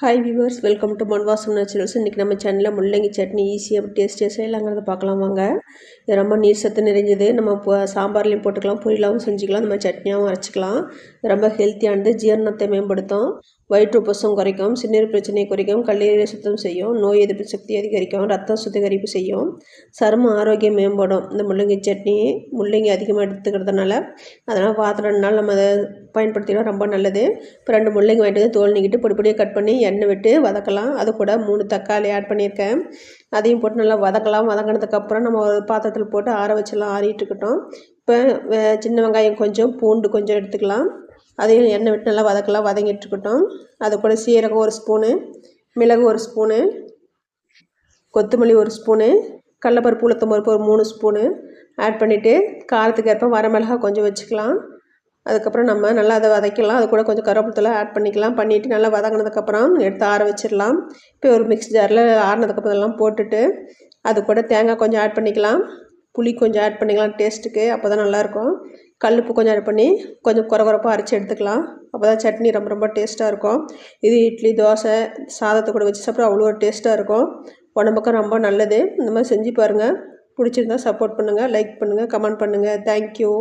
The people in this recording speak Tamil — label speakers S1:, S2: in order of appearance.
S1: Hi viewers, welcome to மண்வாசம் naturals. இன்றைக்கி நம்ம சேனலில் முள்ளங்கி சட்னி ஈஸியாக டேஸ்டியாக செய்யலாங்கிறத பார்க்கலாம் வாங்க. இது ரொம்ப நீர் சத்து நிறைஞ்சது. நம்ம இப்போ சாம்பார்லேயும் போட்டுக்கலாம், பொரியலாகவும் செஞ்சுக்கலாம், இந்த மாதிரி சட்னியாகவும் அரைச்சிக்கலாம். ரொம்ப ஹெல்த்தியானது, ஜீரணத்தை மேம்படுத்தும், வயிற்று உப்பசம் குறைக்கும், சிறுநீர் பிரச்சனையை குறைக்கும், கல்லீரலை சுத்தம் செய்யும், நோய் எதிர்ப்பு சக்தி அதிகரிக்கும், ரத்தம் சுத்திகரிப்பு செய்யும், சரும ஆரோக்கியம் மேம்படும். இந்த முள்ளங்கி சட்னி முள்ளங்கி அதிகமாக எடுத்துக்கிறதுனால அதனால் வாரத்தில் 2 நாள் நம்ம அதை பயன்படுத்தினா ரொம்ப நல்லது. இப்போ 2 முள்ளங்கி வாங்கிட்டு வந்து தோல் நீக்கிட்டு பொடி பொடியாக கட் பண்ணி எண்ணெய் விட்டு வதக்கலாம். அது கூட 3 தக்காளி ஆட் பண்ணியிருக்கேன். அதையும் போட்டு நல்லா வதக்கலாம். வதங்கினதுக்கப்புறம் நம்ம ஒரு பாத்திரத்தில் போட்டு ஆற வச்சிடலாம், ஆறிட்டு இருக்கட்டும். இப்போ சின்ன வெங்காயம் கொஞ்சம், பூண்டு கொஞ்சம் எடுத்துக்கலாம். அதையும் எண்ணெய் விட்டு நல்லா வதக்கலாம், வதங்கிட்டு இருக்கட்டும். அது கூட சீரகம் 1 ஸ்பூனு, மிளகு 1 ஸ்பூனு, கொத்தமல்லி 1 ஸ்பூனு, கடலப்பருப்பு உளுத்தம்பருப்பு ஒரு 3 ஸ்பூனு ஆட் பண்ணிவிட்டு காரத்துக்கு ஏற்ப வரமிளகா கொஞ்சம் வச்சுக்கலாம். அதுக்கப்புறம் நம்ம நல்லா அதை வதக்கலாம். அது கூட கொஞ்சம் கருவேப்பிலை ஆட் பண்ணிக்கலாம். பண்ணிவிட்டு நல்லா வதங்கினதுக்கப்புறம் எடுத்து ஆற வச்சிடலாம். இப்போ ஒரு மிக்ஸி ஜாரில் ஆறினதுக்கப்புறம் இதெல்லாம் போட்டுட்டு அது கூட தேங்காய் கொஞ்சம் ஆட் பண்ணிக்கலாம், புளி கொஞ்சம் ஆட் பண்ணிக்கலாம் டேஸ்ட்டுக்கு, அப்போ தான் நல்லாயிருக்கும். கல்லுப்பு கொஞ்சம் ஆட் பண்ணி கொஞ்சம் குறப்பாக அரைச்சி எடுத்துக்கலாம். அப்போ தான் சட்னி ரொம்ப ரொம்ப டேஸ்ட்டாக இருக்கும். இது இட்லி, தோசை, சாதத்தை கூட வச்சு சாப்பிட அவ்வளோ ஒரு டேஸ்ட்டாக இருக்கும். உடம்புக்கும் ரொம்ப நல்லது. இந்த மாதிரி செஞ்சு பாருங்கள். பிடிச்சிருந்தா சப்போர்ட் பண்ணுங்கள், லைக் பண்ணுங்கள், கமெண்ட் பண்ணுங்கள். தேங்க்யூ.